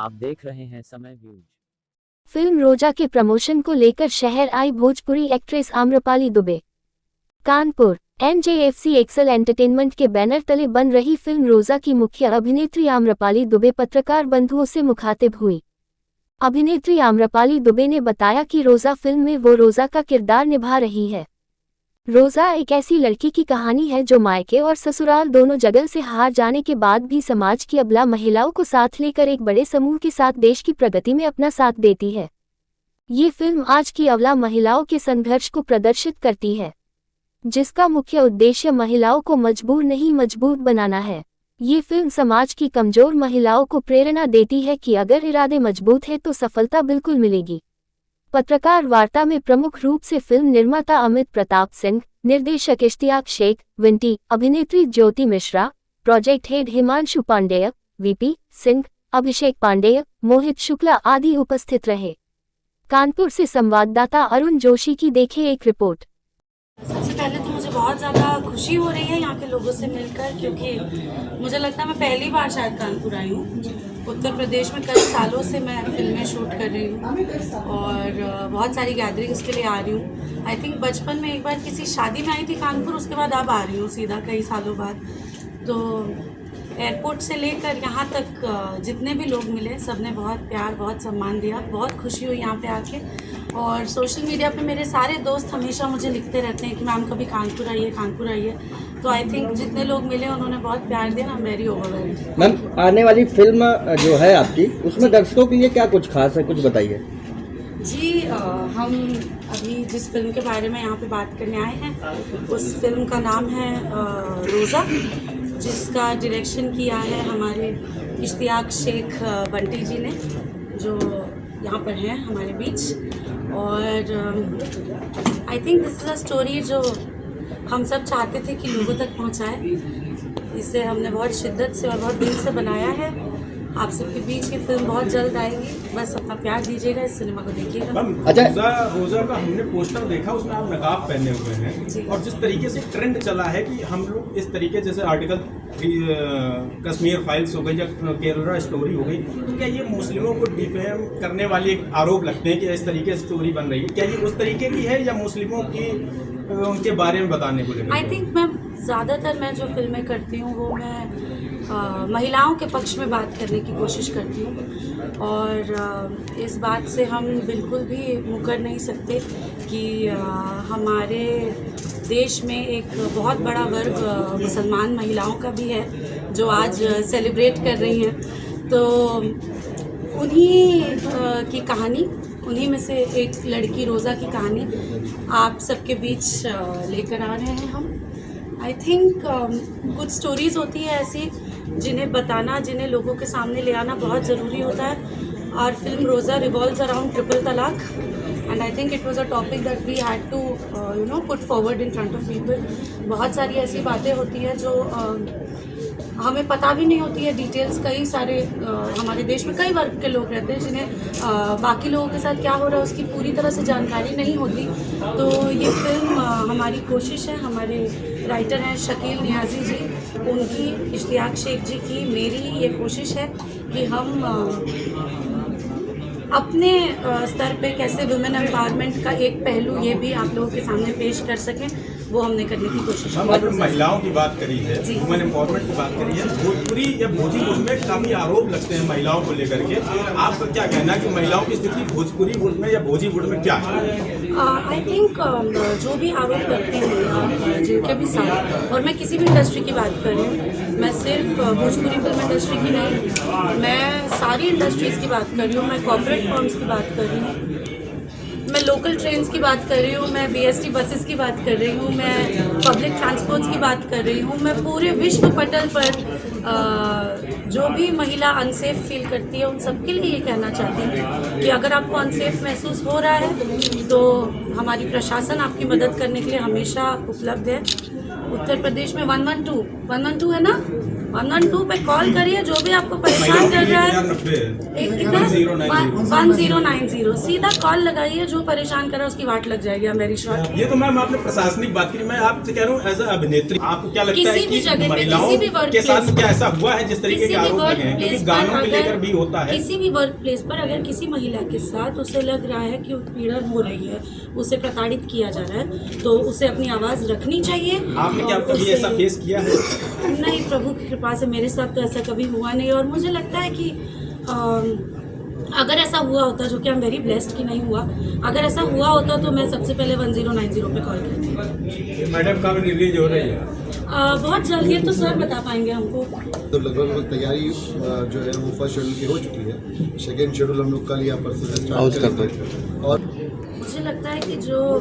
आप देख रहे हैं समय व्यूज। फिल्म रोजा के प्रमोशन को लेकर शहर आई Bhojpuri actress Amrapali Dubey. Kanpur MJFC Excel Entertainment के बैनर तले बन रही फिल्म रोजा की मुख्य अभिनेत्री आम्रपाली दुबे पत्रकार बंधुओं से मुखातिब हुई। अभिनेत्री आम्रपाली दुबे ने बताया कि रोजा फिल्म में वो रोजा का किरदार निभा रही है। रोजा एक ऐसी लड़की की कहानी है जो मायके और ससुराल दोनों जगह से हार जाने के बाद भी समाज की अबला महिलाओं को साथ लेकर एक बड़े समूह के साथ देश की प्रगति में अपना साथ देती है। ये फिल्म आज की अबला महिलाओं के संघर्ष को प्रदर्शित करती है, जिसका मुख्य उद्देश्य महिलाओं को मजबूर नहीं मजबूत बनाना है। ये फिल्म समाज की कमजोर महिलाओं को प्रेरणा देती है कि अगर इरादे मजबूत है तो सफलता बिल्कुल मिलेगी। पत्रकार वार्ता में प्रमुख रूप से फिल्म निर्माता अमित प्रताप सिंह, निर्देशक इश्तियाक शेख, विंटी, अभिनेत्री Jyoti Mishra, project head Himanshu Pandey, VP Singh, Abhishek Pandey, Mohit Shukla आदि उपस्थित रहे। कानपुर से संवाददाता अरुण जोशी की देखे एक रिपोर्ट। सबसे पहले तो मुझे बहुत ज़्यादा खुशी हो रही है यहाँ के लोगों से मिलकर, क्योंकि मुझे लगता है मैं पहली बार शायद कानपुर आई हूँ। उत्तर प्रदेश में कई सालों से मैं फिल्में शूट कर रही हूँ और बहुत सारी गैदरिंग्स के लिए आ रही हूँ। आई थिंक बचपन में एक बार किसी शादी में आई थी कानपुर, उसके बाद अब आ रही हूँ सीधा कई सालों बाद। तो एयरपोर्ट से लेकर यहाँ तक जितने भी लोग मिले सबने बहुत प्यार बहुत सम्मान दिया। बहुत खुशी हुई यहाँ पे आके। और सोशल मीडिया पे मेरे सारे दोस्त हमेशा मुझे लिखते रहते हैं कि मैम कभी कानपुर आइए कानपुर आइए। तो आई थिंक जितने लोग मिले उन्होंने बहुत प्यार दिया। I am very overwhelmed. Ma'am, आने वाली फिल्म जो है आपकी, उसमें दर्शकों के लिए क्या कुछ खास है, कुछ बताइए। जी, हम अभी जिस फिल्म के बारे में यहाँ पे बात करने आए हैं उस फिल्म का नाम है रोज़ा, जिसका डायरेक्शन किया है हमारे इश्तियाक शेख बंटी जी ने, जो यहाँ पर हैं हमारे बीच। और I think this is a story जो हम सब चाहते थे कि लोगों तक पहुँचाए। इसे हमने बहुत शिद्दत से और बहुत दिल से बनाया है। आप सबके बीच ये फिल्म बहुत जल्द आएगी, बस अपना प्यार दीजिएगा, इस सिनेमा को देखिएगा। अच्छा, रोजा का हमने पोस्टर देखा, उसमें आप नकाब पहने हुए हैं और जिस तरीके से ट्रेंड चला है कि हम लोग इस तरीके जैसे आर्टिकल कश्मीर फाइल्स हो गई या केरला स्टोरी हो गई, तो क्या ये मुस्लिमों को डिफेम करने वाले एक आरोप लगते हैं कि इस तरीके से स्टोरी बन रही है? क्या ये उस तरीके की है या मुस्लिमों की उनके बारे में बताने को लेकर? आई थिंक ज़्यादातर मैं जो फिल्में करती हूँ वो मैं महिलाओं के पक्ष में बात करने की कोशिश करती हूँ। और इस बात से हम बिल्कुल भी मुकर नहीं सकते कि हमारे देश में एक बहुत बड़ा वर्ग मुसलमान महिलाओं का भी है जो आज सेलिब्रेट कर रही हैं। तो उन्हीं की कहानी, उन्हीं में से एक लड़की रोज़ा की कहानी आप सबके बीच लेकर आ रहे हैं हम। आई थिंक कुछ स्टोरीज़ होती है ऐसी जिन्हें बताना, जिन्हें लोगों के सामने ले आना बहुत ज़रूरी होता है। और film Roza revolves around triple talaq and I think it was a topic that we had to put forward in front of people. बहुत सारी ऐसी बातें होती हैं जो हमें पता भी नहीं होती है डिटेल्स। कई सारे हमारे देश में कई वर्ग के लोग रहते हैं जिन्हें बाकी लोगों के साथ क्या हो रहा है उसकी पूरी तरह से जानकारी नहीं होती। तो ये फिल्म हमारी कोशिश है, हमारे राइटर हैं शकील नियाजी जी, उनकी, इश्तियाक शेख जी की, मेरी ये कोशिश है कि हम अपने स्तर पे कैसे वुमेन एम्पावरमेंट का एक पहलू ये भी आप लोगों के सामने पेश कर सकें, वो हमने करने की कोशिश की। हम महिलाओं की बात करी है, वुमेन एम्पावरमेंट की बात करी है, भोजपुरी या भोजपुरी में काफ़ी आरोप लगते हैं महिलाओं को लेकर के। आपका क्या कहना है कि महिलाओं की स्थिति भोजपुरी वुड में या भोजपुरी में क्या है? आई थिंक जो भी आरोप लगते हैं जिनके भी साथ, और मैं किसी भी इंडस्ट्री की बात कर रही हूँ, मैं सिर्फ भोजपुरी फिल्म इंडस्ट्री की नहीं, मैं सारी इंडस्ट्रीज़ की बात कर रही हूँ, मैं कॉर्पोरेट फर्म्स की बात कर रही हूँ, मैं लोकल ट्रेन्स की बात कर रही हूँ, मैं BST बसेस की बात कर रही हूँ, मैं पब्लिक ट्रांसपोर्ट्स की बात कर रही हूँ। मैं पूरे विश्व पटल पर जो भी महिला अनसेफ फील करती है उन सबके लिए ये कहना चाहती हूँ कि अगर आपको अनसेफ महसूस हो रहा है तो हमारी प्रशासन आपकी मदद करने के लिए हमेशा उपलब्ध है। उत्तर प्रदेश में 112 है ना, 112 पे कॉल करिए, जो भी आपको परेशान कर रहा है। 1090 सीधा कॉल लगाइए, जो परेशान कर रहा है उसकी वाट लग जाएगी। मेरी शॉट ये तो मैम आपने प्रशासनिक बात की, मैं आपसे कह रहा हूँ एज अ अभिनेत्री आपको क्या लगता है किसी भी कि जगह पे, महिलाओं किसी भी वर्क के साथ प्लेस क्या ऐसा हुआ है जिस तरीके के किसी भी आरोप वर्क लगे हैं? क्योंकि प्लेस गानों पर को लेकर भी होता है। किसी भी वर्क प्लेस पर अगर किसी महिला के साथ उसे लग रहा है कि उत्पीड़न हो रही है, उसे प्रताड़ित किया जा रहा है, तो उसे अपनी आवाज़ रखनी चाहिए। आपने क्या और कभी उसे- ऐसा फेस किया है? नहीं, प्रभु की कृपा से मेरे साथ तो ऐसा कभी हुआ नहीं। और मुझे लगता है कि अगर ऐसा हुआ होता, जो कि आई एम वेरी ब्लेस्ड कि नहीं हुआ, अगर ऐसा हुआ होता तो मैं सबसे पहले 1090 पे कॉल करती। मैडम कब रिलीज हो रही है? बहुत जल्द, ये तो सर बता पाएंगे हमको। तो लगभग तैयारी जो है वो फर्स्ट शेड्यूल की हो चुकी है। सेकेंड शेड्यूल हम लोग कल या परसों से स्टार्ट करेंगे। और मुझे लगता है कि जो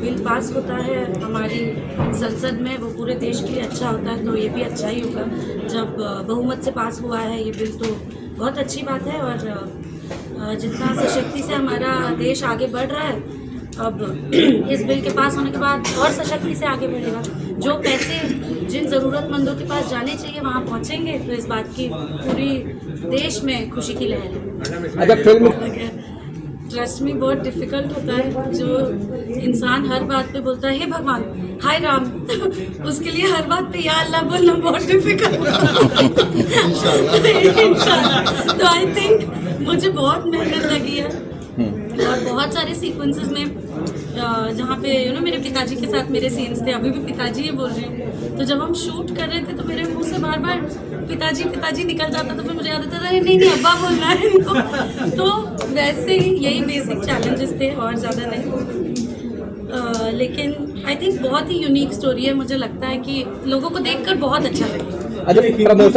बिल पास होता है हमारी संसद में, वो पूरे देश के लिए अच्छा होता है, तो ये भी अच्छा ही होगा। जब बहुमत से पास हुआ है ये बिल, तो बहुत अच्छी बात है। और जितना सशक्ति से हमारा देश आगे बढ़ रहा है, अब इस बिल के पास होने के बाद और सशक्ति से आगे बढ़ेगा। जो पैसे जिन ज़रूरतमंदों के पास जाने चाहिए वहाँ पहुँचेंगे, तो इस बात की पूरी देश में खुशी की लहर है। अच्छा, फिल्म ट्रस्ट में बहुत डिफिकल्ट होता है। जो इंसान हर बात पे बोलता है हे भगवान, हाय राम, उसके लिए हर बात पे या अल्लाह बोलना बहुत डिफिकल्ट इंशाल्लाह। तो आई थिंक मुझे बहुत मेहनत लगी है, और बहुत सारे सीक्वेंसेस में जहाँ पे मेरे पिताजी के साथ मेरे सीन्स थे, अभी भी पिताजी ही बोल रहे हैं। तो जब हम शूट कर रहे थे तो मेरे मुंह से बार बार पिताजी पिताजी निकल जाता, तो फिर मुझे याद आता था नहीं नहीं अब्बा बोलना है इनको। तो वैसे ही यही बेसिक चैलेंजेस थे और ज़्यादा नहीं। लेकिन आई थिंक बहुत ही यूनिक स्टोरी है। मुझे लगता है कि लोगों को देखकर बहुत अच्छा लगेगा। अच्छा, प्रमोशन